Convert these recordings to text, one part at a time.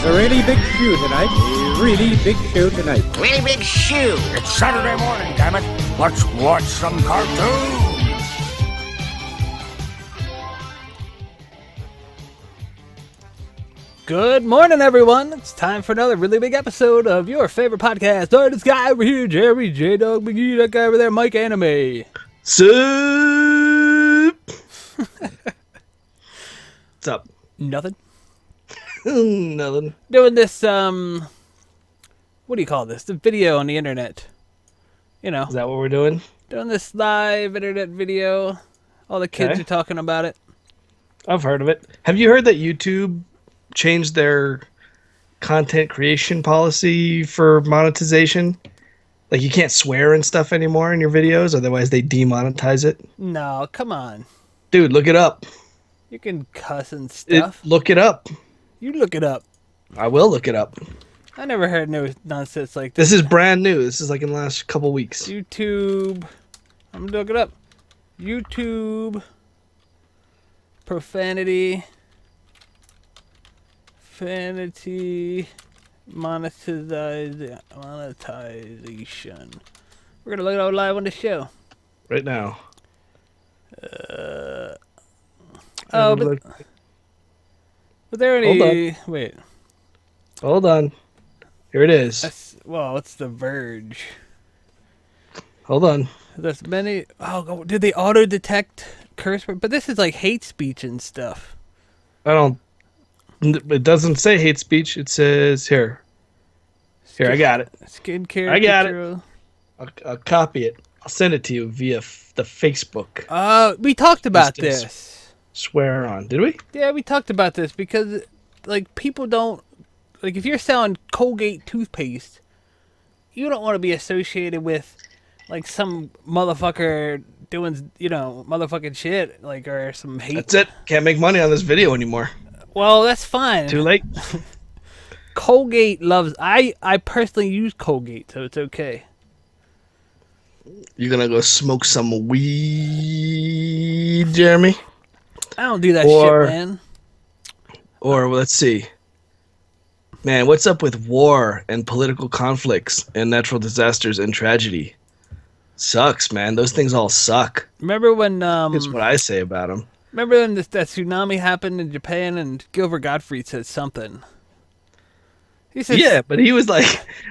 It's a really big shoe tonight. A really big show tonight. Really big shoe. It's Saturday morning, damn it. Let's watch some cartoons. Good morning, everyone. It's time for another really big episode of your favorite podcast. This guy over here, Jerry, J-Dog McGee, that guy over there, Mike Anime. Sup? What's up? Nothing. Nothing. Doing this, what do you call this? The video on the internet. You know. Is that what we're doing? Doing this live internet video. All the kids are talking about it. I've heard of it. Have you heard that YouTube changed their content creation policy for monetization? Like, you can't swear and stuff anymore in your videos, otherwise they demonetize it. No, come on. Dude, look it up. You can cuss and stuff. Look it up. You look it up. I will look it up. I never heard no nonsense like this. This is brand new. This is like in the last couple weeks. YouTube. I'm gonna look it up. YouTube. Profanity. Monetization. We're gonna look it up live on the show. Right now. But there any? Wait. Hold on. Here it is. It's The Verge. Hold on. There's many. Oh, did they auto detect curse words? But this is like hate speech and stuff. It doesn't say hate speech. It says here. Here, I got it. Skincare. I got it. I'll copy it. I'll send it to you via the Facebook. We talked about this. Swear on. Did we? Yeah, we talked about this because, like, people don't... Like, if you're selling Colgate toothpaste, you don't want to be associated with, like, some motherfucker doing, motherfucking shit, like, or some hate. That's it. Can't make money on this video anymore. Well, that's fine. Too late. Colgate loves... I personally use Colgate, so it's okay. You're gonna go smoke some weed, Jeremy? I don't do that shit, man. Or, let's see. Man, what's up with war and political conflicts and natural disasters and tragedy? Sucks, man. Those things all suck. Remember when... That's what I say about them. Remember when that tsunami happened in Japan and Gilbert Gottfried said something? He said, yeah, but he was like,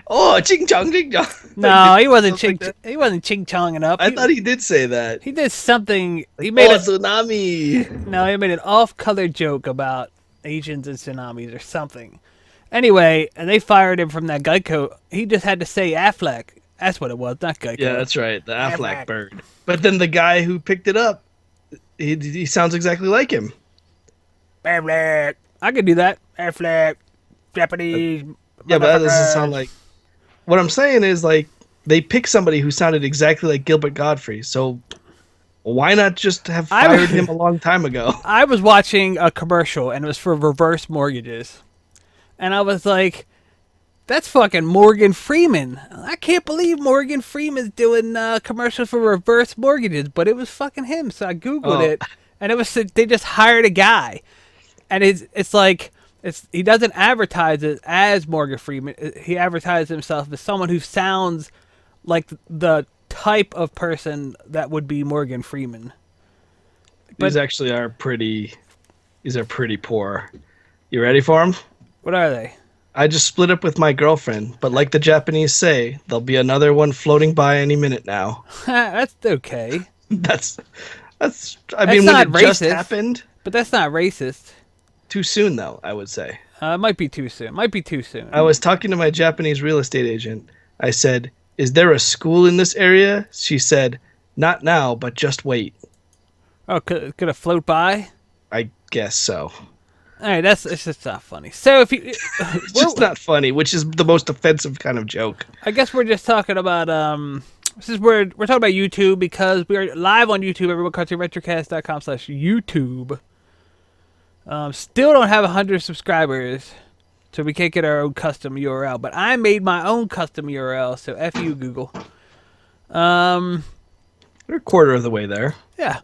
"Oh, ching chong, ching chong." No, he wasn't ching. He wasn't ching chonging up. I thought he did say that. He did something. He Like, made a tsunami. No, he made an off-color joke about Asians and tsunamis or something. Anyway, and they fired him from that Geico. He just had to say Affleck. That's what it was, not Geico. Yeah, that's right, the Affleck bird. But then the guy who picked it up, he sounds exactly like him. Affleck. I could do that. Affleck. Japanese. Yeah, but that doesn't sound like... What I'm saying is, like, they picked somebody who sounded exactly like Gilbert Gottfried, so why not just have fired him a long time ago? I was watching a commercial, and it was for reverse mortgages. And I was like, that's fucking Morgan Freeman. I can't believe Morgan Freeman's doing commercials for reverse mortgages, but it was fucking him, so I Googled it, and it was they just hired a guy. And it's like... he doesn't advertise it as Morgan Freeman. He advertises himself as someone who sounds like the type of person that would be Morgan Freeman. These actually are pretty poor. You ready for them? What are they? I just split up with my girlfriend, but like the Japanese say, there'll be another one floating by any minute now. That's okay. That's I mean, when it just happened. But that's not racist. Too soon, though, I would say. It might be too soon. I was talking to my Japanese real estate agent. I said, "Is there a school in this area?" She said, "Not now, but just wait." Oh, could it float by? I guess so. All right, it's just not funny. So if you, it's just not funny, which is the most offensive kind of joke. I guess we're just talking about we're talking about YouTube because we are live on YouTube. Everyone come to retrocast.com/YouTube. Still don't have 100 subscribers, so we can't get our own custom URL. But I made my own custom URL, so F you, Google. We're a quarter of the way there. Yeah.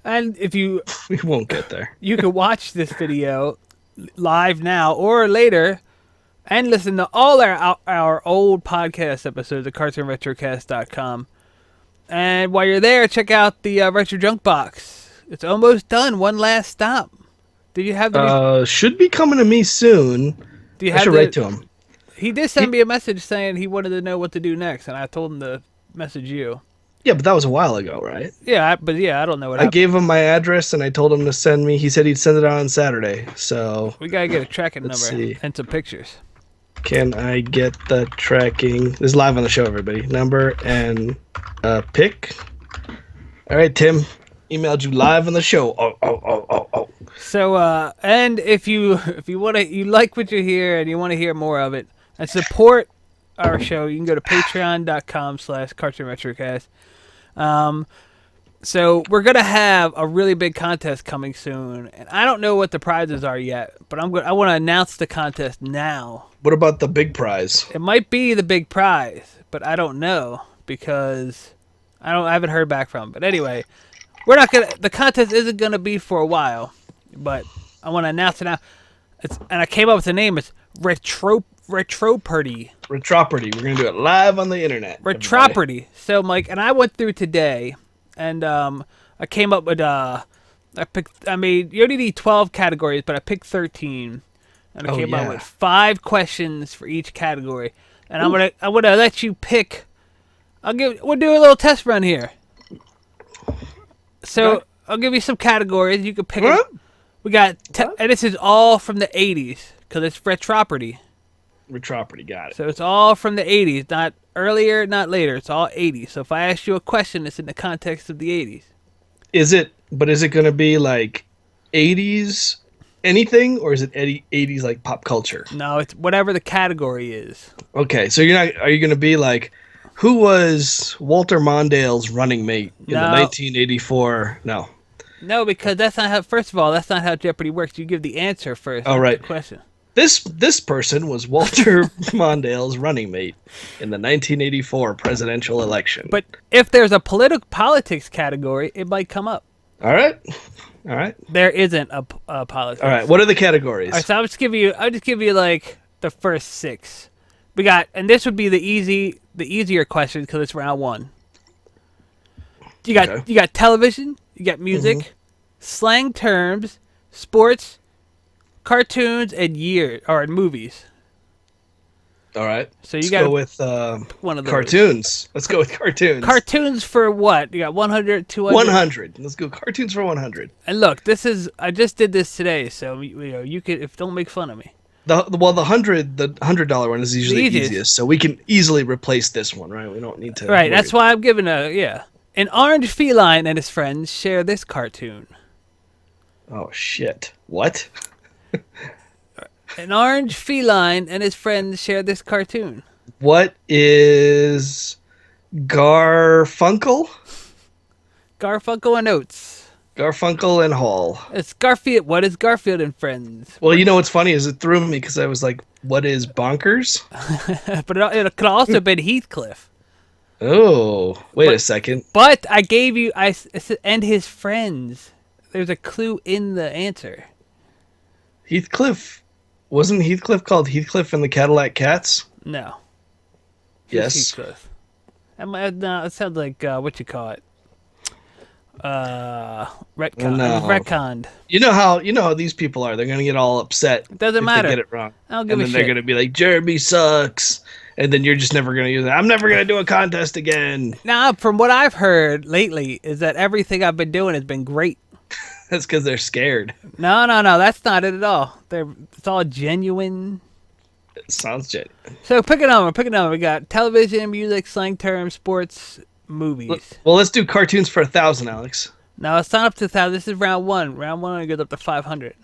And if you... We won't get there. You can watch this video live now or later And listen to all our old podcast episodes at cartoonretrocast.com. And while you're there, check out the Retro Junk Box. It's almost done. One last stop. Did you have the... should be coming to me soon. I should write to him. He did send me a message saying he wanted to know what to do next, and I told him to message you. Yeah, but that was a while ago, right? Yeah, I don't know what I happened. gave him my address, and I told him to send me... He said he'd send it on Saturday, so... We gotta get a tracking number see. and some pictures. Can I get the tracking? This is live on the show, everybody. Number and pic. All right, Tim. Emailed you live on the show. Oh. So, and if you like what you hear and you want to hear more of it and support our show, you can go to patreon.com/cartoonretrocast. So we're gonna have a really big contest coming soon, and I don't know what the prizes are yet, but I want to announce the contest now. What about the big prize? It might be the big prize, but I don't know because I haven't heard back from. But anyway, the contest isn't gonna be for a while, but I want to announce it now. And I came up with the name. It's Retroperty. Retroperty. We're gonna do it live on the internet. Retroperty. So Mike and I went through today, and I came up with you only need 12 categories, but I picked 13, and I came up with 5 questions for each category. And I'm gonna let you pick. We'll do a little test run here. So I'll give you some categories. You can pick them. We got, and this is all from the 80s because it's Retroperty. Retroperty, got it. So it's all from the 80s, not earlier, not later. It's all 80s. So if I ask you a question, it's in the context of the 80s. Is it going to be like 80s anything, or is it 80s like pop culture? No, it's whatever the category is. Okay, so are you going to be like, who was Walter Mondale's running mate in the 1984? No, because that's not how. First of all, that's not how Jeopardy works. You give the answer first. Oh, right. The question. This person was Walter Mondale's running mate in the 1984 presidential election. But if there's a politics category, it might come up. All right. There isn't a politics. All right. What are the categories? All right, so I'll just give you like the first 6. We got, and this would be the easier question because it's round 1. You got television, you got music, slang terms, sports, cartoons, and movies. All right. So Let's go with one of those. Cartoons. Let's go with cartoons. Cartoons for what? You got 100, 200? 100. Let's go cartoons for 100. And look, I just did this today, so you could don't make fun of me. The $100 one is usually the easiest, so we can easily replace this one, right? We don't need to. Right. That's why I'm giving An orange feline and his friends share this cartoon. Oh shit! What? An orange feline and his friends share this cartoon. What is Garfunkel? Garfunkel and Oates. Garfunkel and Hall. It's Garfield. What is Garfield and Friends? Well, you know what's funny is it threw me because I was like, "What is Bonkers?" But it could also have been Heathcliff. Oh, wait a second. But I gave you and his friends. There's a clue in the answer. Heathcliff. Wasn't Heathcliff called Heathcliff and the Cadillac Cats? No. Yes. Heathcliff. No, it sounds like what you call it. Retcon. No. Retconned. You know how these people are. They're gonna get all upset. Doesn't matter. They get it wrong. I don't give a shit. And then they're gonna be like, Jeremy sucks. And then you're just never gonna use it. I'm never gonna do a contest again. Now, from what I've heard lately, is that everything I've been doing has been great. That's because they're scared. No, that's not it at all. It's all genuine. It sounds genuine. So pick a number. We got television, music, slang terms, sports, movies. Well, let's do cartoons for 1,000, Alex. No, it's not up to 1,000. This is round 1. Round 1 only goes up to 500.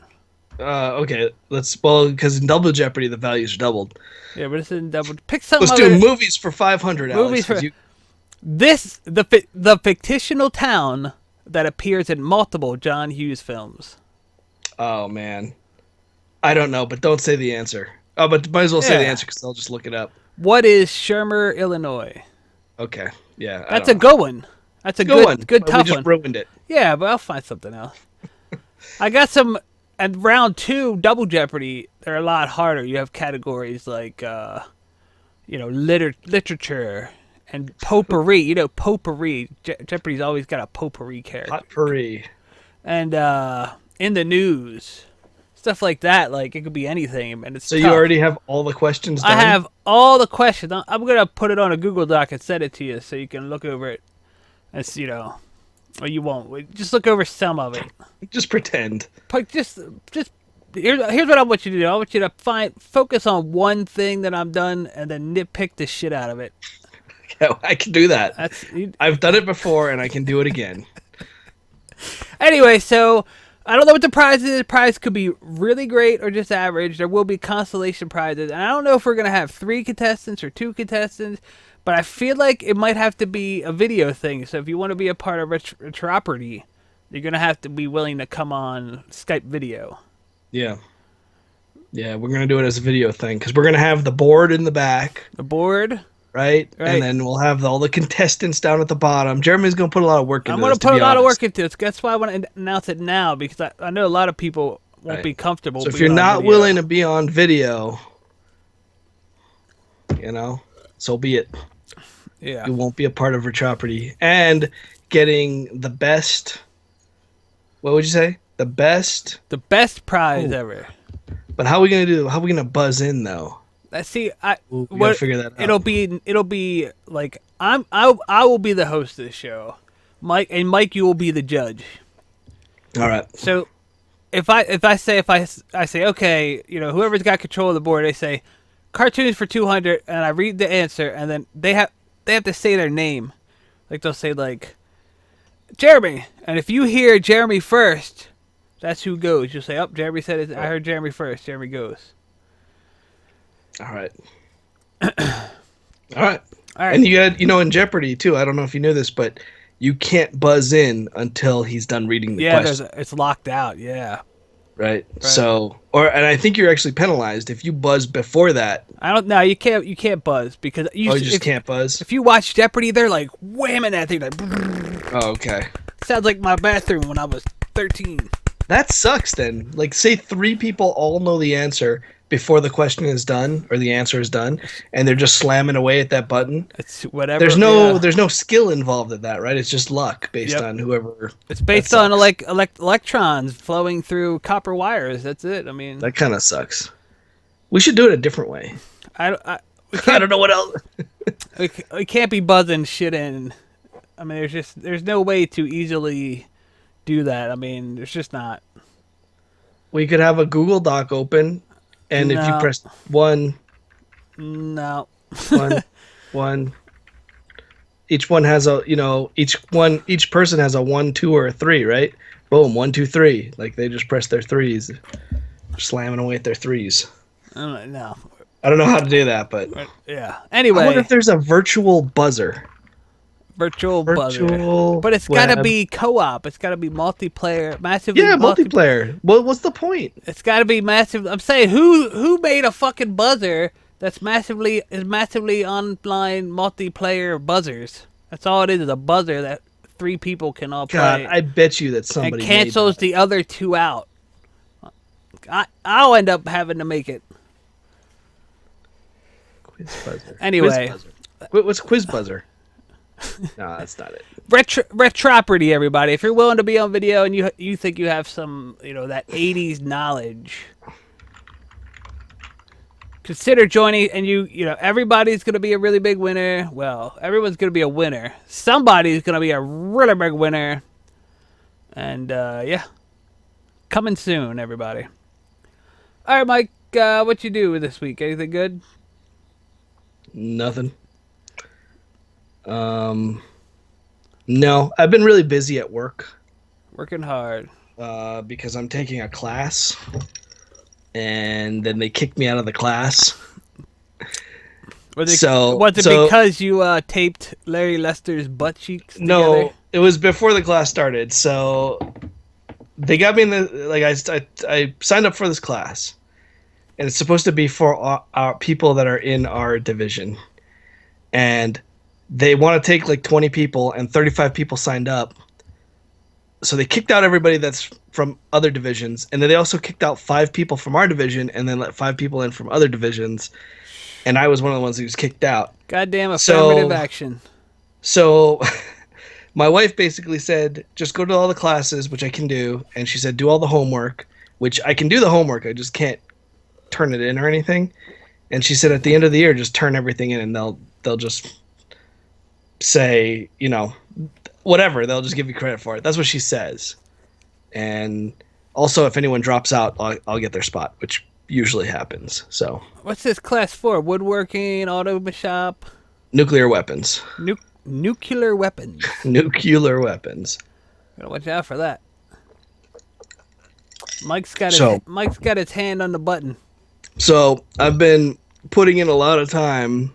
Okay. Because in Double Jeopardy, the values are doubled. Yeah, but this isn't double. Pick something. Let's do movies for 500, Alex. Movies for... The fictional town that appears in multiple John Hughes films. Oh, man. I don't know, but don't say the answer. Oh, but might as well say the answer because I'll just look it up. What is Shermer, Illinois? Okay. Yeah. That's a good one. That's a good tough one. We just ruined it. Yeah, but I'll find something else. I got some and round 2, Double Jeopardy, they're a lot harder. You have categories like, literature and potpourri. You know, potpourri. Jeopardy's always got a potpourri character. Potpourri. And in the news, stuff like that. Like, it could be anything, and it's So tough. you already have all the questions done? I have all the questions. I'm going to put it on a Google Doc and send it to you so you can look over it. It's, or you won't. Just look over some of it. Just pretend. But here's what I want you to do. I want you to focus on one thing that I'm done and then nitpick the shit out of it. Yeah, I can do that. I've done it before and I can do it again. Anyway, so I don't know what the prize is. The prize could be really great or just average. There will be consolation prizes. And I don't know if we're going to have 3 contestants or 2 contestants, but I feel like it might have to be a video thing. So if you want to be a part of Retroperty, you're going to have to be willing to come on Skype video. Yeah. Yeah, we're going to do it as a video thing because we're going to have the board in the back. The board? Right? And then we'll have all the contestants down at the bottom. Jeremy's going to put a lot of work into this. I'm going to put a lot of work into this. That's why I want to announce it now because I know a lot of people won't be comfortable. So if you're not willing to be on video, so be it. Yeah. You won't be a part of Retroperty. And getting the best, what would you say? The best prize ever. But how are we going to do? How are we going to buzz in though? Let's see. We gotta figure that out. It'll be like I will be the host of the show, Mike, you will be the judge. All right. So if I say okay, whoever's got control of the board, they say cartoons for 200, and I read the answer, and then they have to say their name, like they'll say like Jeremy, and if you hear Jeremy first, that's who goes. You'll say, Jeremy said it. I heard Jeremy first. Jeremy goes. All right. All right. And you got, in Jeopardy too. I don't know if you knew this, but you can't buzz in until he's done reading the question. It's locked out. Yeah. Right. So, and I think you're actually penalized if you buzz before that. I don't know. You can't buzz because you just can't buzz. If you watch Jeopardy, they're like whamming that thing. Like, oh, okay. Sounds like my bathroom when I was 13. That sucks. Then, like, say 3 people all know the answer before the question is done or the answer is done, and they're just slamming away at that button. It's whatever. There's no skill involved in that, right? It's just luck based on whoever. It's based on electrons flowing through copper wires. That's it. I mean, that kind of sucks. We should do it a different way. I don't know what else. we can't be buzzing shit in. I mean, there's no way to easily do that. I mean, there's just not. We could have a Google Doc open. And if you press 1, one, each one has a, each person has a 1, 2, or a 3, right? Boom, 1, 2, 3. Like they just press their 3s, slamming away at their 3s. No. I don't know how to do that, but yeah. Anyway, I wonder if there's a virtual buzzer. Virtual buzzer. But it's got to be co-op. It's got to be multiplayer, massively. Yeah, multiplayer. Well, what's the point? It's got to be massive. I'm saying who made a fucking buzzer that's massively online multiplayer buzzers. That's all it is a buzzer that 3 people can all play. God, I bet you that somebody and cancels the other 2 out. I'll end up having to make it. Quiz buzzer. Anyway. Quiz buzzer. What's quiz buzzer? No, that's not it. Retroperty, everybody. If you're willing to be on video and you think you have some, that 80s knowledge, consider joining. And everybody's going to be a really big winner. Well, everyone's going to be a winner. Somebody's going to be a really big winner. And, coming soon, everybody. All right, Mike, what you do this week? Anything good? Nothing. No, I've been really busy at work. Working hard. Because I'm taking a class, and then they kicked me out of the class. Was it because you taped Larry Lester's butt cheeks together? No, it was before the class started. So they got me in I signed up for this class, and it's supposed to be for our people that are in our division, and they want to take like 20 people, and 35 people signed up. So they kicked out everybody that's from other divisions, and then they also kicked out 5 people from our division, and then let 5 people in from other divisions, and I was one of the ones who was kicked out. Goddamn affirmative So, action. so my wife basically said, just go to all the classes, which I can do, and she said, do all the homework, which I can do the homework, I just can't turn it in or anything. And she said, at the end of the year, just turn everything in, and they'll just say, you know, whatever, they'll just give you credit for it. That's what she says. And also, if anyone drops out, I'll get their spot, which usually happens. So, What's this class for? Woodworking, auto shop, nuclear weapons. nuclear weapons. Nuclear weapons. Gotta watch out for that. Mike's got his hand on the button. So I've been putting in a lot of time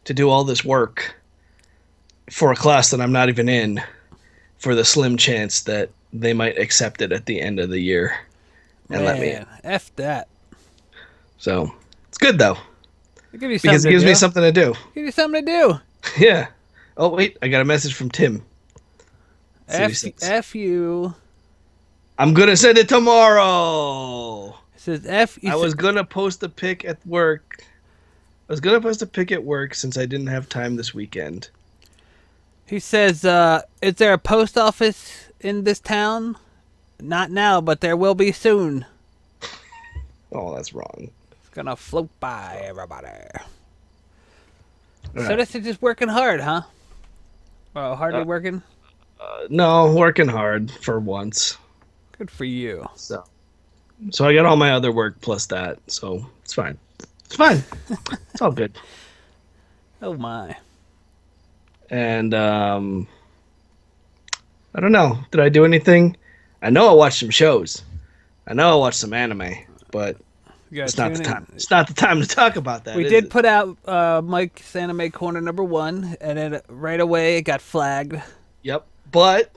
to do all this work for a class that I'm not even in, for the slim chance that they might accept it at the end of the year and let me in. F that. So it's good though, Give you because it gives me something to do. Give you something to do. Yeah. Oh wait, I got a message from Tim. F you. I'm gonna send it tomorrow. It says F. I was gonna post a pic at work. Since I didn't have time this weekend. He says, is there a post office in this town? Not now, but there will be soon. Oh, that's wrong. It's gonna float by everybody. All So right. this is just working hard, huh? Oh, hardly working? No, working hard for once. Good for you. So I got all my other work plus that, so it's fine. It's fine. It's all good. Oh my. And I don't know. Did I do anything? I know I watched some shows. I know I watched some anime, but it's not the time. It's not the time to talk about that. We did put out Mike's Anime Corner #1, and then right away it got flagged. Yep. But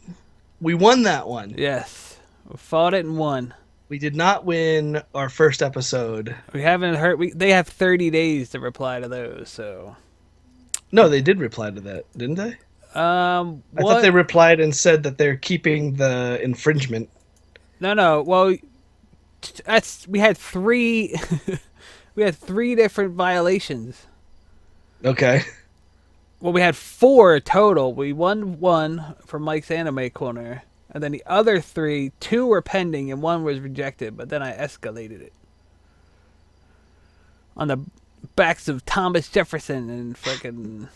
we won that one. Yes. We fought it and won. We did not win our first episode. We haven't heard. They have 30 days to reply to those, so. No, they did reply to that, didn't they? I What? thought they replied and said that they're keeping the infringement. No. Well, we had 3. We had 3 different violations. Okay. Well, we had 4 total. We won 1 for Mike's Anime Corner, and then the other 3, 2 were pending and 1 was rejected. But then I escalated it on the backs of Thomas Jefferson and fucking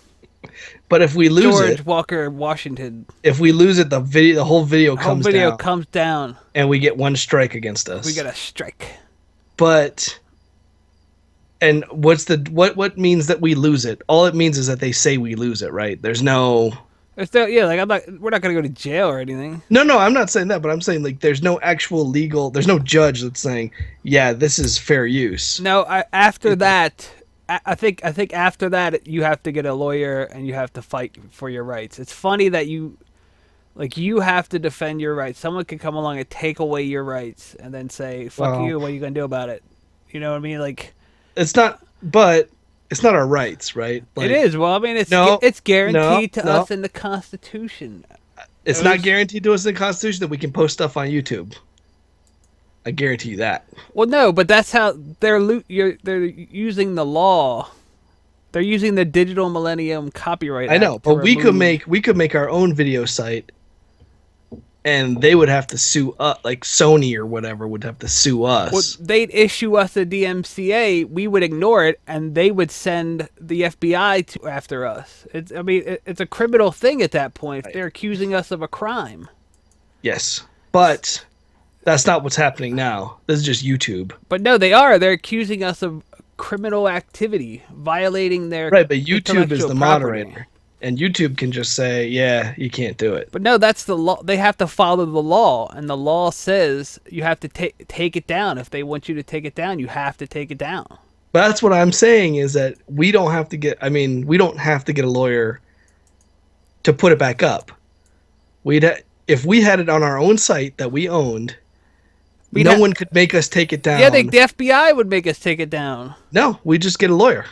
But if we lose George it, Walker Washington, the whole video comes down, comes down. and we get 1 strike against us. We got a strike. But and what means that we lose it? All it means is that they say we lose it, right? There's no. It's still, yeah, like we're not gonna go to jail or anything. No, I'm not saying that, but I'm saying like there's no actual legal. There's no judge that's saying, yeah, this is fair use. No, after that, I think after that you have to get a lawyer and you have to fight for your rights. It's funny that you have to defend your rights. Someone can come along and take away your rights and then say, "Fuck you." What are you gonna do about it? You know what I mean? Like, it's not, but it's not our rights, right? Like, it is. Well, I mean, it's guaranteed to us in the Constitution. It's not guaranteed to us in the Constitution that we can post stuff on YouTube. I guarantee you that. Well, no, but that's how they're using the law. They're using the Digital Millennium Copyright Act. I know, but we could make our own video site, and they would have to sue us, like Sony or whatever would have to sue us. Well, they'd issue us a DMCA, we would ignore it, and they would send the FBI after us. It's a criminal thing at that point. If they're accusing us of a crime. Yes, but that's not what's happening now. This is just YouTube. But no, they are. They're accusing us of criminal activity, violating their right. But YouTube is the property. moderator, and YouTube can just say, "Yeah, you can't do it." But no, that's the law. They have to follow the law, and the law says you have to take it down. If they want you to take it down, you have to take it down. But that's what I'm saying is that we don't have to get. I mean, we don't have to get a lawyer to put it back up. If we had it on our own site that we owned. No one could make us take it down. Yeah, the FBI would make us take it down. No, we just get a lawyer.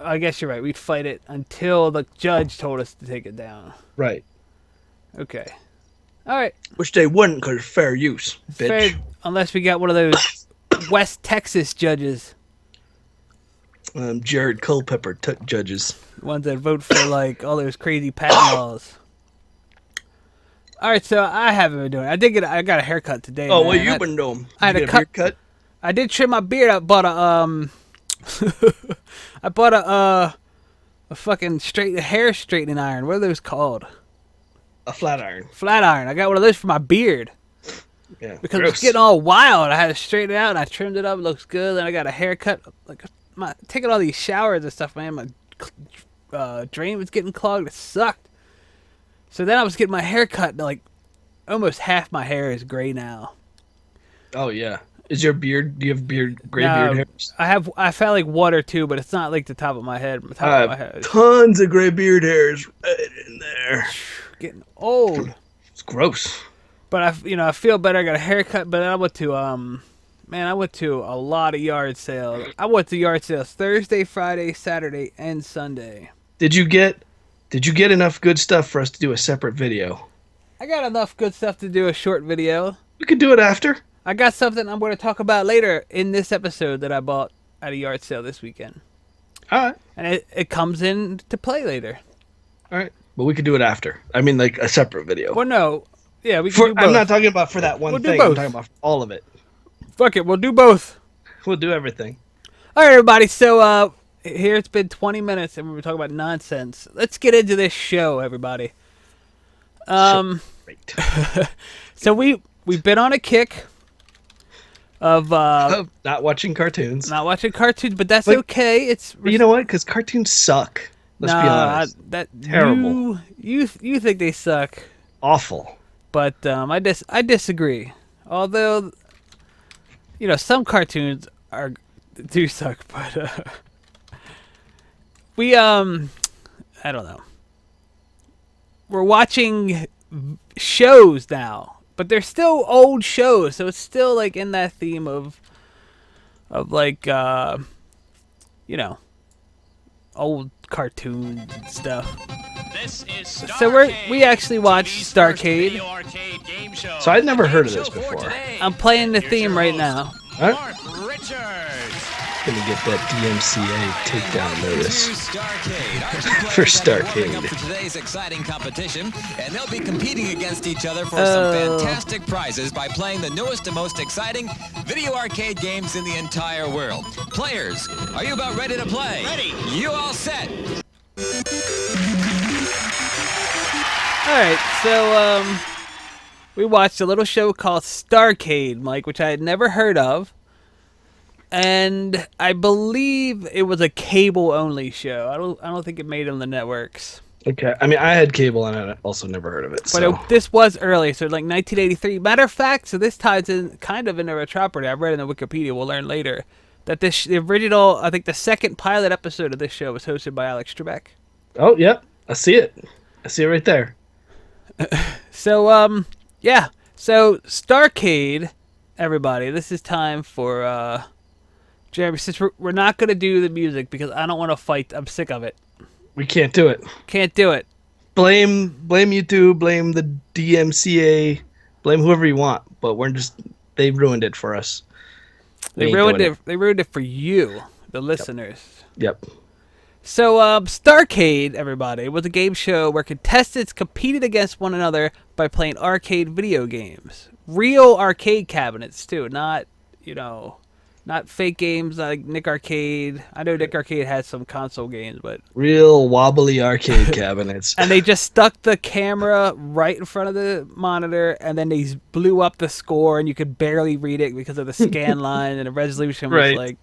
I guess you're right. We'd fight it until the judge told us to take it down. Right. Okay. All right. Which they wouldn't because fair use, bitch. Fair, unless we got one of those West Texas judges, Jared Culpepper judges. ones that vote for like all those crazy patent laws. All right, so I haven't been doing it. I got a haircut today. Oh, man. what you been doing? I had you a get a beard cut. I did trim my beard. I bought a I bought a fucking hair straightening iron. What are those called? A flat iron. Flat iron. I got one of those for my beard. Yeah. Because gross. it's getting all wild. I had to straighten it out and I trimmed it up. It looks good. Then I got a haircut. Like taking all these showers and stuff, man. My drain was getting clogged. It sucked. So then I was getting my hair cut. Like almost half my hair is gray now. Oh yeah. Is your beard? Do you have gray beard hairs? I found like one or two, but it's not like the top of my head. The top I of my have head. tons of gray beard hairs right in there. Getting old. It's gross. But I feel better. I got a haircut. But I went to I went to a lot of yard sales. I went to yard sales Thursday, Friday, Saturday, and Sunday. Did you get enough good stuff for us to do a separate video? I got enough good stuff to do a short video. We could do it after. I got something I'm going to talk about later in this episode that I bought at a yard sale this weekend. All right. And it comes in to play later. All right. But we could do it after. I mean, like a separate video. Well, no. Yeah, we can do both. I'm not talking about for that one We'll do thing. both. I'm talking about all of it. Fuck it. We'll do both. We'll do everything. All right, everybody. So here it's been 20 minutes and we're talking about nonsense. Let's get into this show, everybody. Great. So we've been on a kick of not watching cartoons. not watching cartoons, but that's Like, okay. It's You know what? Because cartoons suck. Let's be honest. Terrible. You think they suck, Awful. but I disagree. Although, some cartoons do suck, but we I don't know. We're watching shows now, but they're still old shows, so it's still like in that theme of like old cartoons and stuff. This is Starcade, So we actually watched Starcade. So I'd never heard of this before. I'm playing the theme right now. All right. Mark Richards. Gonna get that DMCA takedown notice For for Starcade. Up for today's exciting competition, and they'll be competing against each other for some fantastic prizes by playing the newest and most exciting video arcade games in the entire world. Players, are you about ready to play? Ready. You all set? All right, so we watched a little show called Starcade, Mike, which I had never heard of. And I believe it was a cable-only show. I don't think it made it on the networks. Okay. I mean, I had cable and I also never heard of it. But So. this was early, so like 1983. Matter of fact, so this ties in kind of into Retrocast. I read in the Wikipedia. We'll learn later that the original, I think the second pilot episode of this show was hosted by Alex Trebek. Oh, yep. I see it. I see it right there. So yeah. So Starcade, everybody. This is time for Jeremy. Since we're not gonna do the music because I don't want to fight. I'm sick of it. We can't do it. Can't do it. Blame YouTube, blame the DMCA, blame whoever you want, but they ruined it for us. We They ain't ruined doing it. They ruined it for you, the listeners. Yep. So, Starcade, everybody, was a game show where contestants competed against one another by playing arcade video games. Real arcade cabinets, too, not fake games like Nick Arcade. I know Nick Arcade has some console games, but... Real wobbly arcade cabinets. And they just stuck the camera right in front of the monitor, and then they blew up the score, and you could barely read it because of the scan line, and the resolution was Right. like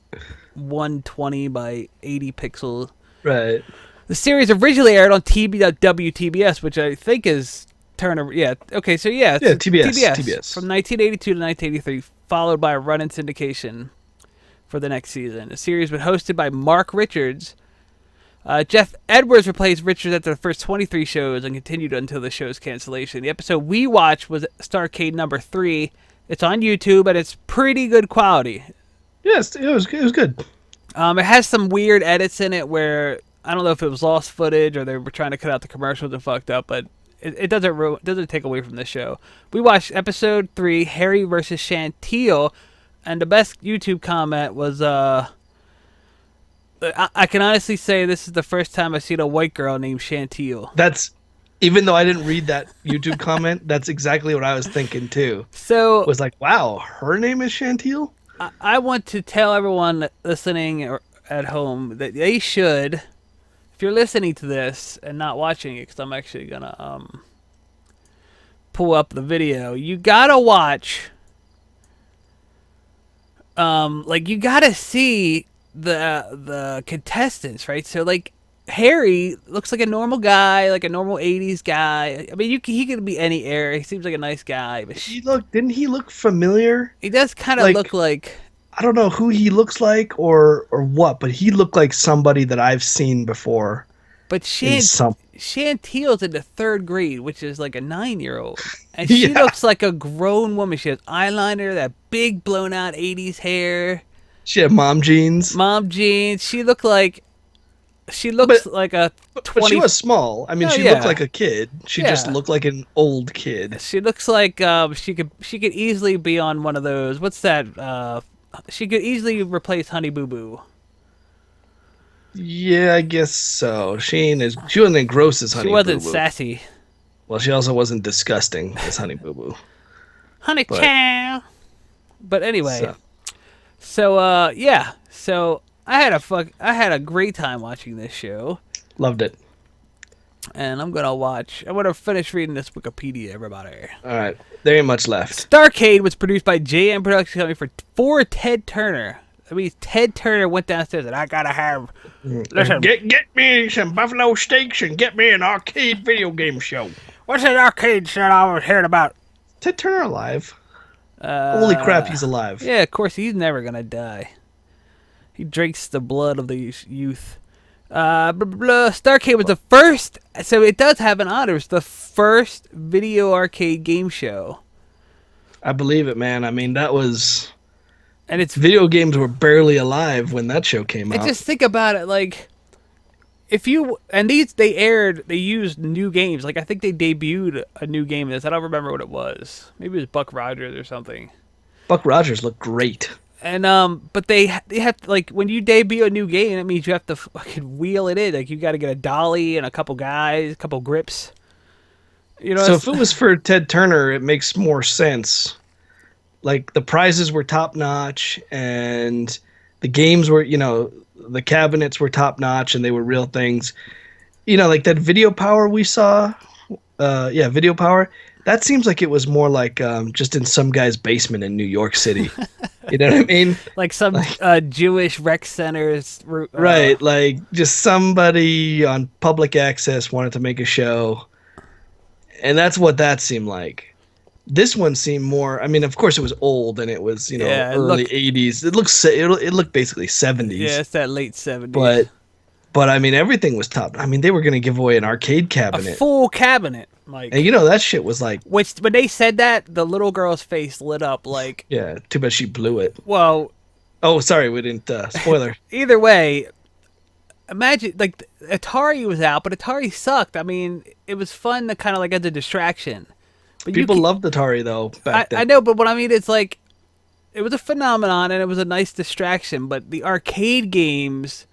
120 by 80 pixels. Right. The series originally aired on WTBS, which I think is Turner. Yeah. Okay. So yeah. It's TBS. From 1982 to 1983, followed by a run-in syndication for the next season. The series was hosted by Mark Richards. Jeff Edwards replaced Richards after the first 23 shows and continued until the show's cancellation. The episode we watched was Starcade number 3. It's on YouTube and it's pretty good quality. Yes, it was good. It has some weird edits in it where I don't know if it was lost footage or they were trying to cut out the commercials and fucked up, but it doesn't take away from the show. We watched episode 3, Harry versus Chantil, and the best YouTube comment was I can honestly say this is the first time I've seen a white girl named Chantil. That's, even though I didn't read that YouTube comment, that's exactly what I was thinking too. So Was like, wow, her name is Chantil? I want to tell everyone listening or at home that they should, if you're listening to this and not watching it, because I'm actually gonna pull up the video, you gotta watch. You gotta see the contestants, right? So like Harry looks like a normal guy, like a normal '80s guy. I mean, he could be any era. He seems like a nice guy, but Didn't he look familiar? he does kind of look like. I don't know who he looks like or what, but he looked like somebody that I've seen before. But Chantil's in the 3rd grade, which is like a 9-year-old. And she looks like a grown woman. She has eyeliner, that big blown out 80s hair. She had mom jeans. She looks like a 20. But she was small. I mean, she looked like a kid. She just looked like an old kid. She looks like she could easily be on one of those. What's that? She could easily replace Honey Boo Boo. Yeah, I guess so. She wasn't as gross as Honey Boo Boo. She wasn't sassy. Well, she also wasn't disgusting as Honey Boo Boo. Honey Chow. But anyway, so yeah. So I had a great time watching this show. Loved it. And I'm gonna finish reading this Wikipedia, everybody. All right, there ain't much left. Starcade was produced by JM Production Company for Ted Turner. I mean, Ted Turner went downstairs and I gotta have. Listen, Get me some buffalo steaks and get me an arcade video game show. what's that arcade shit I was hearing about? Ted Turner alive? Holy crap, he's alive. Yeah, of course he's never gonna die. He drinks the blood of the youth. Starcade was the first, so it does have an honor. It's the first video arcade game show. I believe it, man. I mean, that was, and it's video games were barely alive when that show came out. And just think about it, like they used new games. Like I think they debuted a new game in this. I don't remember what it was. Maybe it was Buck Rogers or something. Buck Rogers looked great. And but they have to, like, when you debut a new game, it means you have to fucking wheel it in. Like, you got to get a dolly and a couple guys, a couple grips. You know. So if it was for Ted Turner, it makes more sense. Like, the prizes were top notch, and the games were, the cabinets were top notch, and they were real things. Like that Video Power we saw. Video Power. That seems like it was more like just in some guy's basement in New York City. You know what I mean? Like some Jewish rec centers. Right, like just somebody on public access wanted to make a show. And that's what that seemed like. This one seemed more, I mean, of course it was old and it was, early 80s. It looked basically 70s. Yeah, it's that late 70s. But I mean, everything was top. I mean, they were going to give away an arcade cabinet. A full cabinet. Like, and that shit was like... Which, when they said that, the little girl's face lit up like... Yeah, too bad she blew it. Well... Oh, sorry, we didn't... spoiler. Either way, imagine, like, Atari was out, but Atari sucked. I mean, it was fun to kind of, like, as a distraction. But People loved Atari, though, back then. I know, but what I mean, it's like... It was a phenomenon, and it was a nice distraction, but the arcade games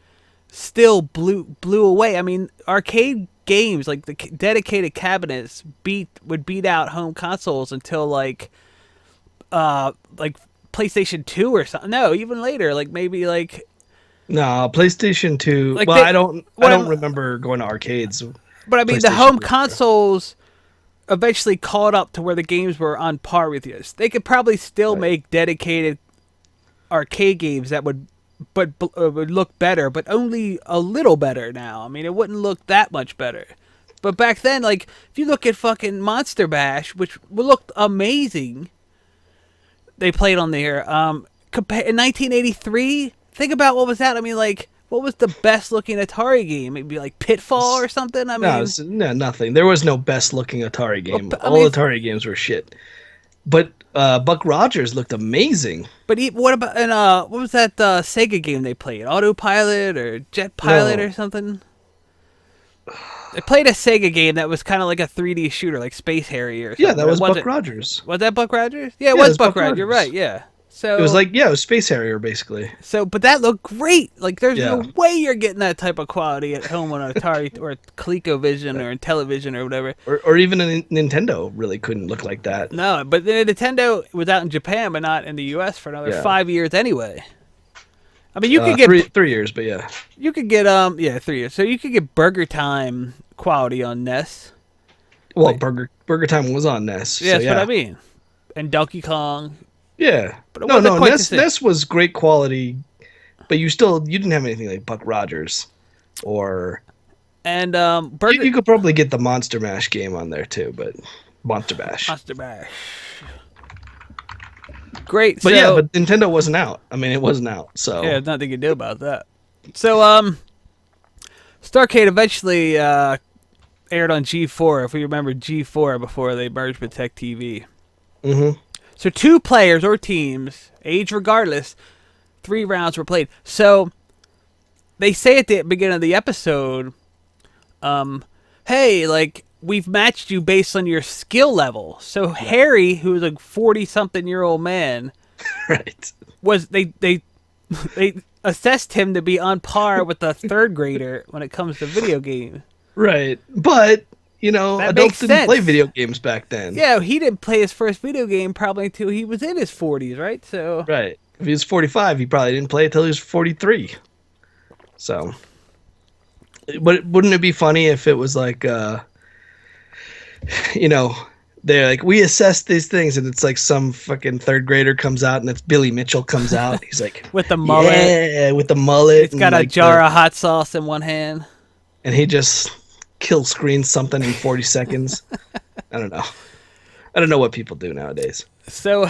still blew away. I mean, arcade games, like the dedicated cabinets, would beat out home consoles until like PlayStation 2 or something. No, even later, like maybe like... No, PlayStation 2. Like I don't remember going to arcades. But I mean, the home consoles eventually caught up to where the games were on par with you. They could probably still make dedicated arcade games that would look better, but only a little better now. I mean, it wouldn't look that much better. But back then, like, if you look at fucking Monster Bash, which looked amazing, they played on there. In 1983, think about what was that. I mean, like, what was the best looking Atari game? Maybe like Pitfall or something? I mean, no, nothing. There was no best looking Atari game. Well, all Atari games were shit. But Buck Rogers looked amazing. But what about what was that Sega game they played? Autopilot or Jet Pilot or something? They played a Sega game that was kind of like a 3D shooter, like Space Harrier. Or something. Yeah, that was Buck Wasn't- Rogers. Was that Buck Rogers? Yeah, it was Buck Rogers. You're right. Yeah. So It was like, yeah, it was Space Harrier, basically. so, but that looked great. Like, there's Yeah. no way you're getting that type of quality at home on Atari or ColecoVision or Intellivision or whatever. Or even a Nintendo really couldn't look like that. No, but the Nintendo was out in Japan, but not in the U.S. for another 5 years anyway. I mean, you could get 3 years, but yeah. you could get 3 years. So you could get Burger Time quality on NES. Well, Burger Time was on NES. Yeah, so that's what I mean. And Donkey Kong. Yeah. But it No, wasn't quite the same. NES was great quality, but you didn't have anything like Buck Rogers, or And Burger you could probably get the Monster Mash game on there too, but Monster Bash. Monster Bash. Great. But so, yeah, but Nintendo wasn't out. I mean, it wasn't out, so yeah, there's nothing you can do about that. So Starcade eventually aired on G4, if we remember G4 before they merged with Tech TV. Mhm. So 2 players or teams, age regardless, 3 rounds were played. So they say at the beginning of the episode, hey, like, we've matched you based on your skill level. So Harry, who was a 40-something-year-old man, right. was they assessed him to be on par with a 3rd grader when it comes to video games. Right. But, That adults makes didn't play sense. video games back then. Yeah, he didn't play his first video game probably until he was in his 40s, right? So Right. If he was 45, he probably didn't play it until he was 43. So, but wouldn't it be funny if it was like, they're like, we assess these things, and it's like some fucking 3rd grader comes out, and it's Billy Mitchell comes out. He's like, with the mullet, yeah, with the mullet. he's got and a jar of hot sauce in one hand. and he just kill screens something in 40 seconds. I don't know. I don't know what people do nowadays. So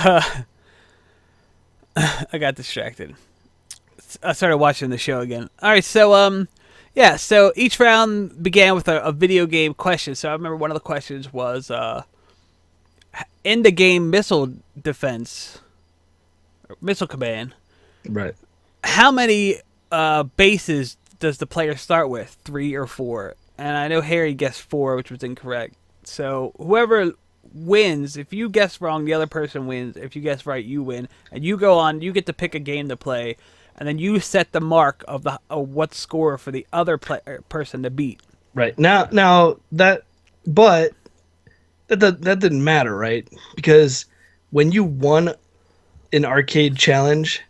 I got distracted. I started watching the show again. All right, so yeah, so each round began with a video game question. So I remember one of the questions was in the game missile defense, missile command, Right. how many bases does the player start with? 3 or 4? And I know Harry guessed 4, which was incorrect. So whoever wins, if you guess wrong, the other person wins. If you guess right, you win. And you go on, you get to pick a game to play, and then you set the mark of what score for the other person to beat. Right. Now that didn't matter, right? Because when you won an arcade challenge,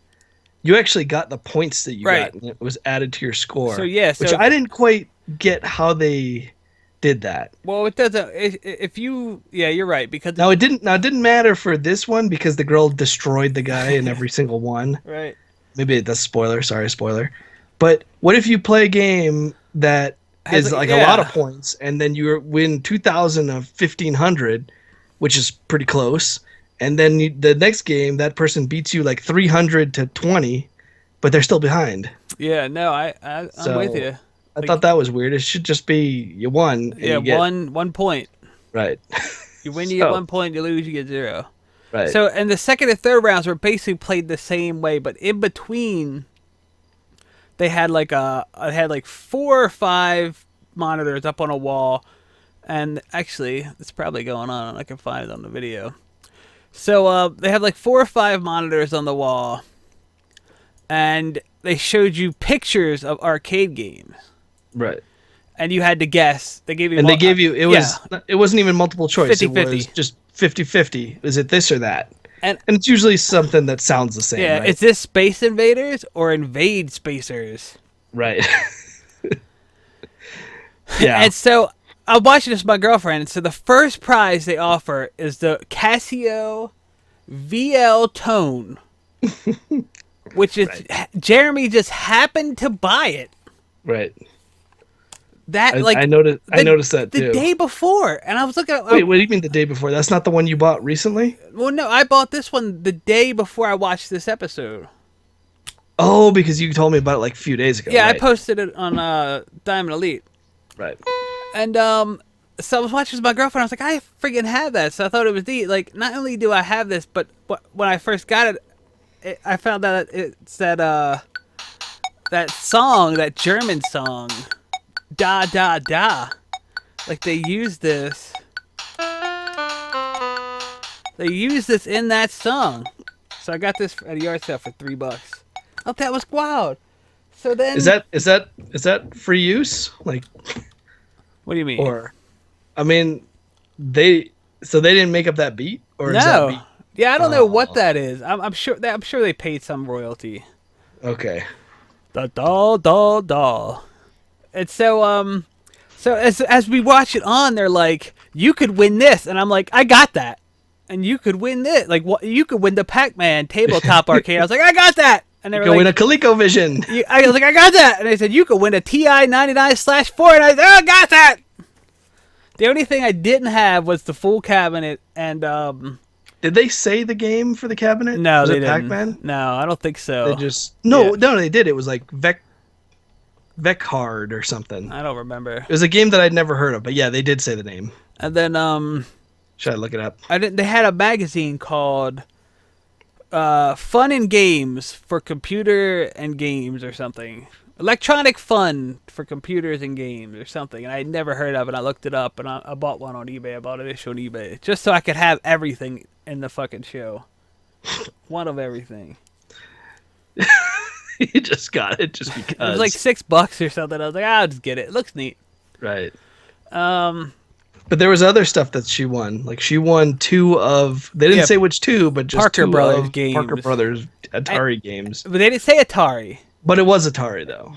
you actually got the points that you Right. got, and it was added to your score. So, yeah, which so- I didn't quite get how they did that. Well, it doesn't. If you, yeah, you're right, because Now it didn't matter for this one because the girl destroyed the guy in every single one. right. Maybe that's spoiler. Sorry, spoiler. But what if you play a game that Has is a- like yeah. a lot of points, and then you win 2,000 of 1,500, which is pretty close, and then the next game that person beats you like 300 to 20, but they're still behind. Yeah, no, I'm So, with you. I thought that was weird. It should just be you won. And Yeah, you get, one point. right. You win, you get So- 1 point. You lose, you get 0. Right. So, and the second and third rounds were basically played the same way, but in between, they had like 4 or 5 monitors up on a wall, and actually, it's probably going on, and I can find it on the video. So, they had like 4 or 5 monitors on the wall, and they showed you pictures of arcade games, right. and you had to guess. They gave you, And they gave you yeah. it wasn't even multiple choice. 50-50. It was just 50-50. Is it this or that? And- it's usually something that sounds the same. Yeah, right? is this Space Invaders or Invade Spacers? Right. Yeah. And so I'm watching this with my girlfriend, and so the first prize they offer is the Casio VL Tone, which is Jeremy just happened to buy it. Right. That I noticed that the too. day before, and I was looking at. Wait, what do you mean the day before? That's not the one you bought recently? Well, no, I bought this one the day before I watched this episode. Oh, because you told me about it like a few days ago. Yeah, right. I posted it on Diamond Elite. Right. And so I was watching with my girlfriend. I was like, I freaking have that. So I thought it was neat. Like, not only do I have this, but when I first got it, I found out it's that song, that German song, Da Da Da. like they use this. They use this in that song. So I got this at a yard sale for $3. Oh, that was wild. So then, Is that free use? Like, what do you mean? or, I mean, they didn't make up that beat, or is that No. beat? Yeah, I don't know what that is. I'm sure they paid some royalty. Okay. The doll. And so as we watch it on, they're like, you could win this, and I'm like, I got that, and you could win this, like what you could win the Pac-Man tabletop arcade. I was like, I got that, and they were You like, win a ColecoVision. I was like, I got that, and they said you could win a TI 99/4, and I said, I got that. The only thing I didn't have was the full cabinet, and Did they say the game for the cabinet? no, Was they it didn't. Pac-Man? No, I don't think so. They just no, Yeah. no, they did. It was like Vecard or something. I don't remember. It was a game that I'd never heard of, but yeah, they did say the name. And then Should I look it up? they had a magazine called Fun and Games for Computer and Games or something. Electronic Fun for Computers and Games or something. And I had never heard of it. I looked it up and I bought one on eBay. I bought an issue on eBay just so I could have everything in the fucking show. One of everything. You just got it just because. It was like $6 or something. I was like, I'll just get it. It looks neat. Right. Um, But there was other stuff that she won. Like she won two of. They didn't Yeah, say which two, but just Parker two Brothers of games. Parker Brothers Atari games. but they didn't say Atari. But it was Atari though.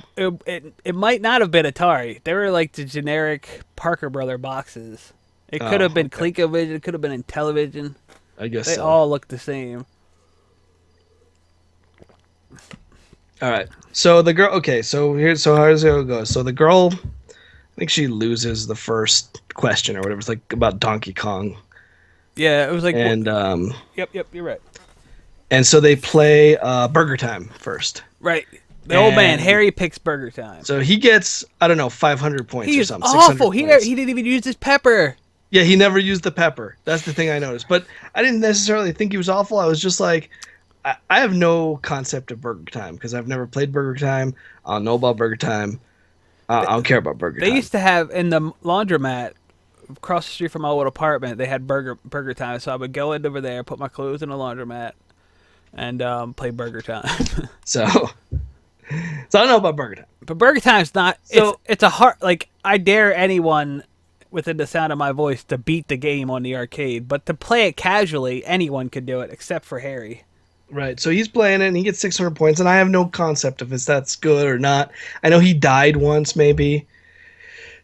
It might not have been Atari. They were like the generic Parker Brother boxes. It could have been okay. ColecoVision. It could have been Intellivision. I guess They so. all look the same. All right. So the girl. Okay. So how's it go? So the girl. I think she loses the first question or whatever. It's like about Donkey Kong. Yeah, it was like. And Yep, you're right. and so they play Burger Time first. Right. The old man, And- Harry, picks Burger Time. So he gets, I don't know, 500 points or He's something. 600 awful. points. He didn't even use his pepper. Yeah, he never used the pepper. That's the thing I noticed. But I didn't necessarily think he was awful. I was just like, I have no concept of Burger Time because I've never played Burger Time. I don't know about Burger Time. I don't care about Burger They Time. used to have in the laundromat across the street from my old apartment. They had Burger Time, so I would go in over there, put my clothes in the laundromat, and play Burger Time. So I don't know about Burger Time. But Burger Time's not. So- It's a hard. Like, I dare anyone within the sound of my voice to beat the game on the arcade, but to play it casually, anyone could do it except for Harry. Right. So he's playing it and he gets 600 points, and I have no concept if that's good or not. I know he died once, maybe.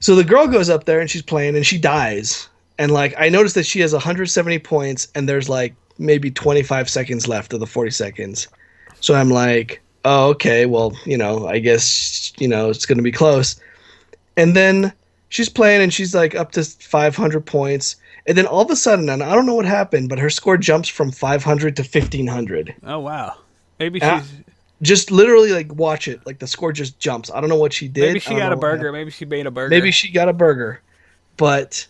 So the girl goes up there and she's playing and she dies. And like I noticed that she has 170 points and there's like maybe 25 seconds left of the 40 seconds. So I'm like, oh, okay, well, I guess, it's going to be close. And then she's playing and she's like up to 500 points. And then all of a sudden, and I don't know what happened, but her score jumps from 500 to 1500. Oh wow. Maybe Yeah. she's. Just literally like watch it. Like the score just jumps. I don't know what she did. Maybe I she don't got know a what burger. happened. Maybe she made a burger. Maybe she got a burger. But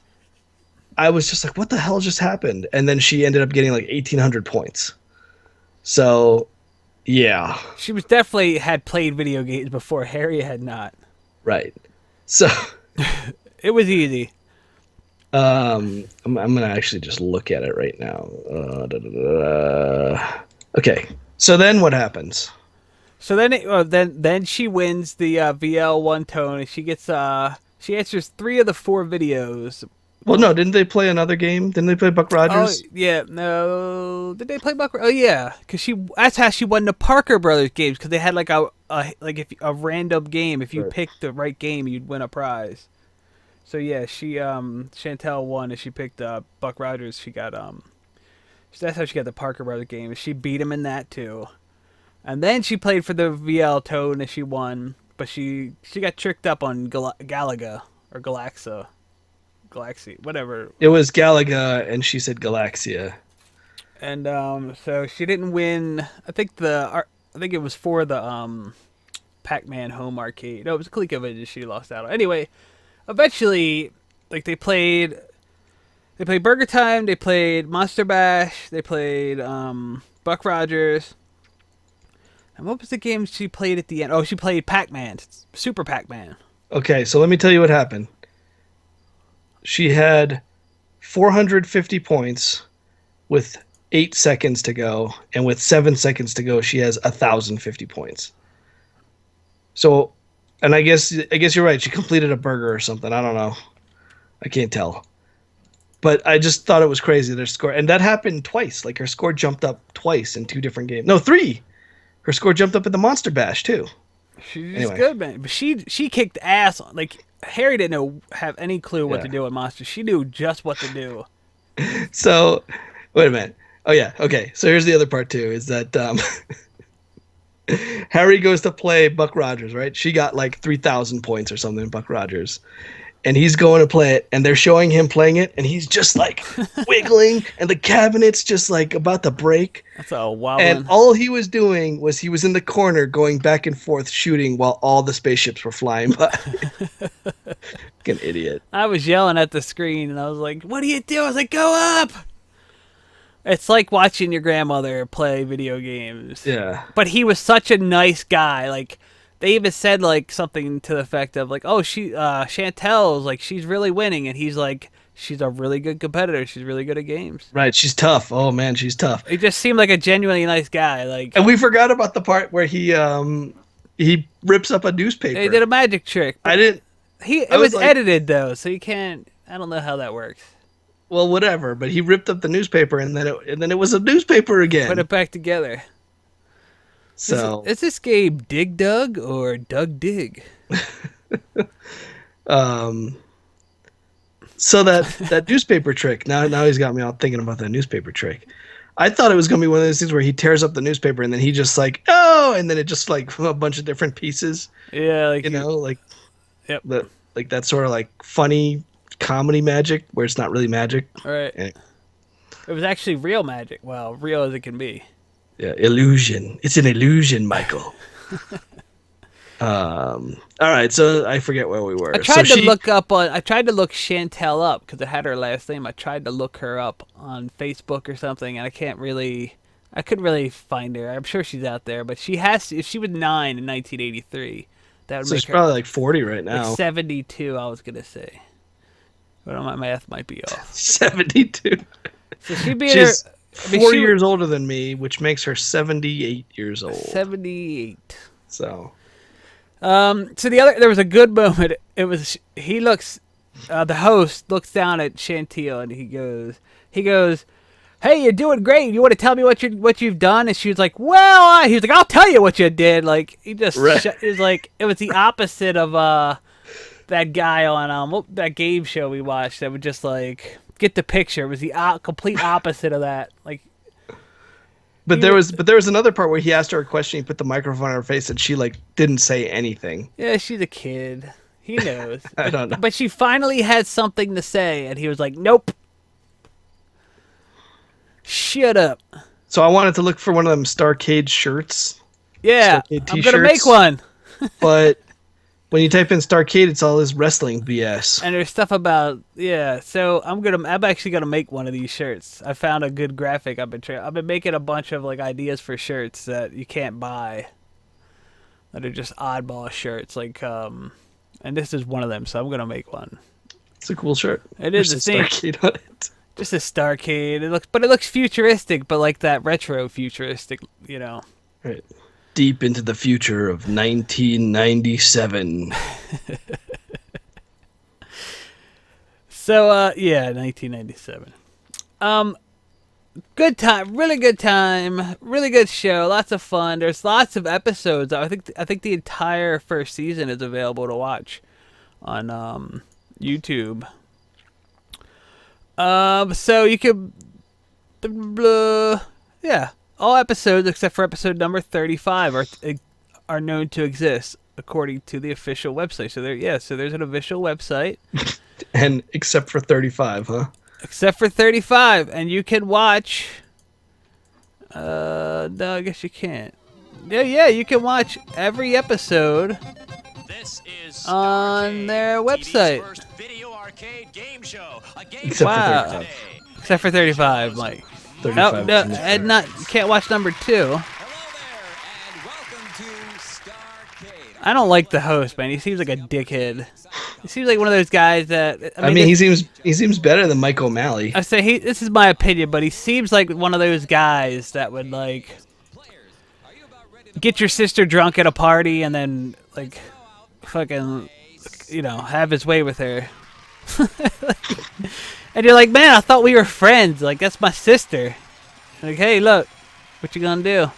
I was just like, what the hell just happened? And then she ended up getting like 1800 points. So, yeah. She was definitely had played video games before. Harry had not. Right. So, It was easy. I'm going to actually just look at it right now. Okay. So then what happens? So then she wins the VL one tone, and she gets she answers 3 of the 4 videos. Well, no, didn't they play another game? Didn't they play Buck Oh Rogers? yeah, no. Did they play Buck? Oh yeah, because that's how she won the Parker Brothers games, because they had like a random game. If you Right. picked the right game, you'd win a prize. So yeah, she Chantel won, and she picked Buck Rogers. She got that's how she got the Parker Brothers game. She beat him in that too, and then she played for the VL Toad, and she won. But she got tricked up on Galaga or Galaxy, whatever. It was Galaga, and she said Galaxia. And so she didn't win. I think it was for the Pac-Man home arcade. No, it was ColecoVision she lost out on. Anyway, eventually, like they played Burger Time, they played Monster Bash, they played Buck Rogers. And what was the game she played at the end? Oh, she played Pac-Man, Super Pac-Man. Okay, so let me tell you what happened. she had 450 points with 8 seconds to go, and with 7 seconds to go, she has 1,050 points. So, and I guess you're right. She completed a burger or something. I don't know. I can't tell. But I just thought it was crazy their score, and that happened twice. Like her score jumped up twice in 2 different games. No, 3. Her score jumped up in the Monster Bash too. She's Anyway. good, man. But she kicked ass. Like Harry didn't have any clue what to do with Monster. She knew just what to do. So, wait a minute. Oh yeah, okay. So here's the other part too. Is that Harry goes to play Buck Rogers, right? She got like 3,000 points or something in Buck Rogers. And he's going to play it, and they're showing him playing it, and he's just like wiggling, and the cabinet's just like about to break. That's a wild And one. all he was doing was he was in the corner going back and forth shooting while all the spaceships were flying by. Like an idiot. I was yelling at the screen, and I was like, "What do you do?" I was like, "Go up!" It's like watching your grandmother play video games. Yeah. But he was such a nice guy. Like, they even said like something to the effect of like, "Oh, Chantel's like she's really winning," and he's like, "She's a really good competitor. She's really good at games." Right. She's tough. Oh man, she's tough. He just seemed like a genuinely nice guy. Like, And we forgot about the part where he rips up a newspaper. they did a magic trick. I didn't. It I was was like- edited though, so you can't. I don't know how that works. Well, whatever. But he ripped up the newspaper, and then it was a newspaper again. Put it back together. So Is this game Dig Dug or Doug Dig? so that newspaper trick. Now he's got me all thinking about that newspaper trick. I thought it was gonna be one of those things where he tears up the newspaper and then he just like and then it just like from a bunch of different pieces. Yeah, like Like Yep. like that sort of like funny comedy magic where it's not really magic. All right. Yeah. It was actually real magic. Well, real as it can be. Yeah, illusion. It's an illusion, Michael. All right, so I forget where we were. I tried to look Chantel up because it had her last name. I tried to look her up on Facebook or something, and I couldn't really find her. I'm sure she's out there, but if she was 9 in 1983, that would So make she's her probably like 40 right now. like 72. I was gonna say, but my math might be off. 72. So she'd be She's I mean, 4 she- years older than me, which makes her 78 years old. 78. So So there was a good moment. It was the host looks down at Chantel and he goes, "Hey, you're doing great. You want to tell me what you've done?" And she was like, "Well," he was like, "I'll tell you what you did." Like he just Right. it was like it was the opposite of that guy on that game show we watched that would just like get the picture. It was the complete opposite of that. Like. But there was another part where he asked her a question, he put the microphone on her face, and she like didn't say anything. Yeah, she's a kid. He knows. I don't know. But she finally had something to say, and he was like, "Nope. Shut up." So I wanted to look for one of them Starcade shirts, Yeah, Starcade I'm gonna make t-shirts. one. but when you type in Starcade, it's all this wrestling BS. And there's stuff about So I'm actually gonna make one of these shirts. I found a good graphic. I've been making a bunch of like ideas for shirts that you can't buy. That are just oddball shirts, like and this is one of them. So I'm gonna make one. It's a cool shirt. It is There's a a thing. Starcade on it. Just a Starcade. It looks futuristic, but like that retro futuristic, you know. Right. Deep into the future of 1997. So 1997. Good time, really good time, really good show, lots of fun. There's lots of episodes. I think the entire first season is available to watch on YouTube. So you could, all episodes except for episode number 35 are known to exist according to the official website. So there's an official website. And except for 35, huh? Except for 35, and you can watch. No, I guess you can't. Yeah, you can watch every episode This is on their website. first video arcade game show. A game Except Wow. for 35. Except for 35, Mike. 35 No, is in and there. you can't watch number 2. Hello there, and welcome to Starcade. I don't like the host, man. He seems like a dickhead. He seems like one of those guys that. I mean, he seems better than Mike O'Malley. I say this is my opinion, but he seems like one of those guys that would like get your sister drunk at a party and then like fucking have his way with her. And you're like, man, I thought we were friends. Like, that's my sister. Like, hey, look, what you gonna do?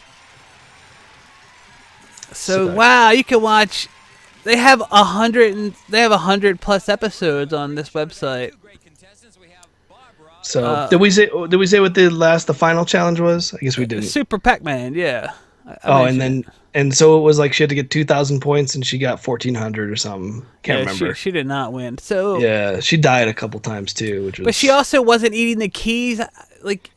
So wow, you can watch. They have 100 plus episodes on this website. So did we say what the final challenge was? I guess we didn't. Super Pac-Man, yeah. And so it was like she had to get 2,000 points and she got 1,400 or something. Can't remember. She did not win. So yeah, she died a couple times too, which was. But she also wasn't eating the keys. Like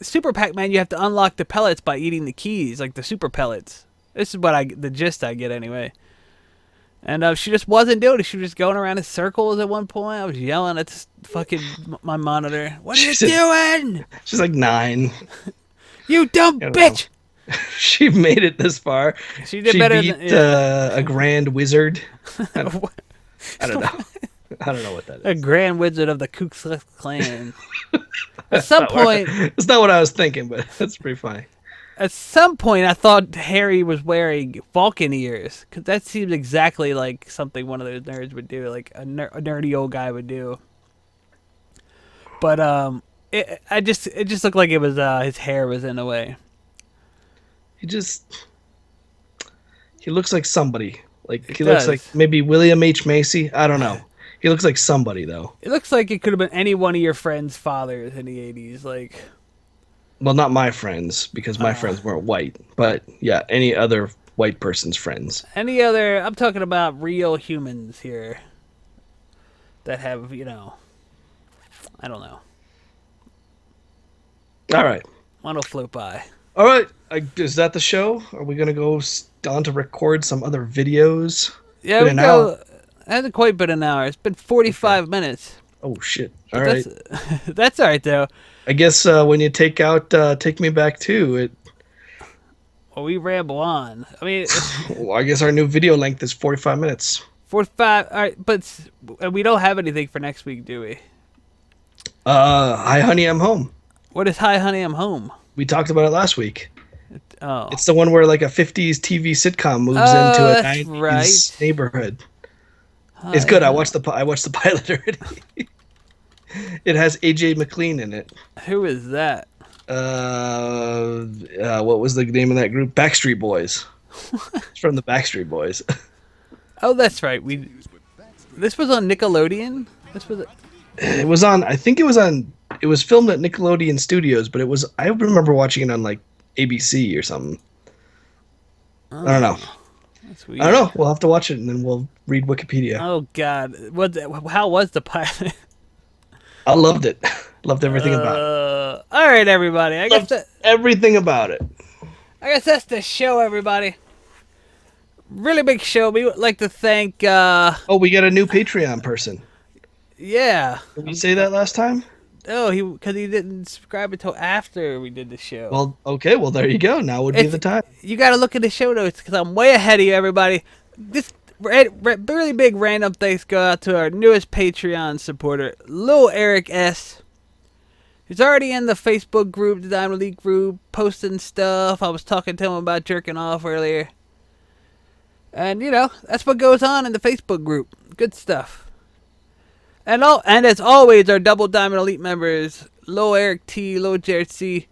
Super Pac-Man, you have to unlock the pellets by eating the keys, like the super pellets. This is the gist I get anyway. And she just wasn't doing it. She was just going around in circles at one point. I was yelling at this fucking my monitor. What are you doing? She's like 9. You dumb bitch. She made it this far. She did better beat than a Grand Wizard. I don't know. I don't know what that is. A Grand Wizard of the Ku Klux Klan. At some point, it's not what I was thinking, but that's pretty funny. At some point, I thought Harry was wearing Vulcan ears, because that seems exactly like something one of those nerds would do, like a nerdy old guy would do. But it just looked like it was his hair was in the way. He looks like somebody. Like he looks like maybe William H. Macy. I don't know. He looks like somebody though. It looks like it could have been any one of your friends' fathers in the 80s, like. Well, not my friends, because my friends weren't white. But yeah, any other white person's friends. Any other? I'm talking about real humans here that have, I don't know. All right. One will float by. All right. Is that the show? Are we going to go on to record some other videos? Yeah, we go. It hasn't quite been an hour. It's been 45 minutes. Oh, shit. All right. That's all right, though. I guess when you take out Take Me Back 2, well, we ramble on. I mean, well, I guess our new video length is 45 minutes. 45. All right, but we don't have anything for next week, do we? Hi, Honey, I'm Home. What is Hi, Honey, I'm Home? We talked about it last week. Oh. It's the one where like a 50s TV sitcom moves into a 90s neighborhood. It's good. I watched the pilot already. It has AJ McLean in it. Who is that? What was the name of that group? Backstreet Boys. It's from the Backstreet Boys. Oh, that's right. This was on Nickelodeon. It was on. I think it was on. It was filmed at Nickelodeon Studios, but it was. I remember watching it on like ABC or something. I don't know. That's weird. I don't know. We'll have to watch it and then we'll read Wikipedia. Oh God, how was the pilot? I loved it. Loved everything about it. All right, everybody. I guess everything about it. I guess that's the show, everybody. Really big show. We would like to thank. Oh, we got a new Patreon person. Yeah. Did we say that last time? Oh, because he didn't subscribe until after we did the show. Well, okay. Well, there you go. Now would be the time. You got to look at the show notes because I'm way ahead of you, everybody. This really big random thanks go out to our newest Patreon supporter, Lil Eric S. He's already in the Facebook group, the Diamond League group, posting stuff. I was talking to him about jerking off earlier. And, that's what goes on in the Facebook group. Good stuff. And as always, our Double Diamond Elite members, Lil Eric T, Lil Jared C,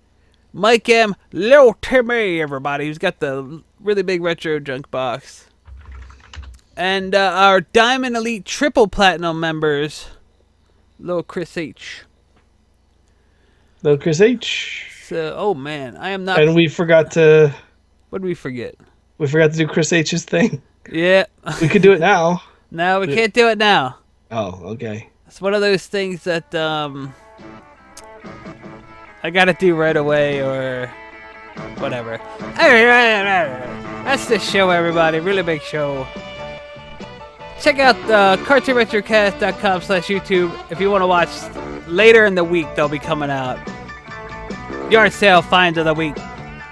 Mike M, Lil Timmy, everybody, who's got the really big retro junk box. And our Diamond Elite Triple Platinum members, Lil Chris H. Lil Chris H. So, oh man, I am not... And we forgot to... What did we forget? We forgot to do Chris H's thing. Yeah. We could do it now. No, we can't do it now. Oh, okay. It's one of those things that I gotta do right away or whatever. That's the show, everybody. Really big show. Check out cartoonretrocast.com/YouTube if you want to watch later in the week. They'll be coming out. Yard sale finds of the week.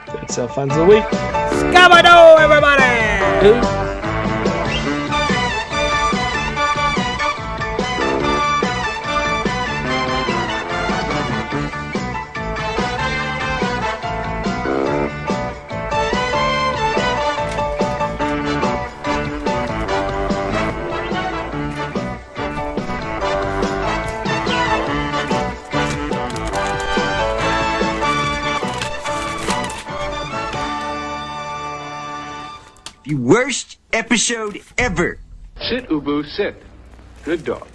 Yard sale finds of the week. Scabado, everybody! The worst episode ever. Sit, Ubu, sit. Good dog.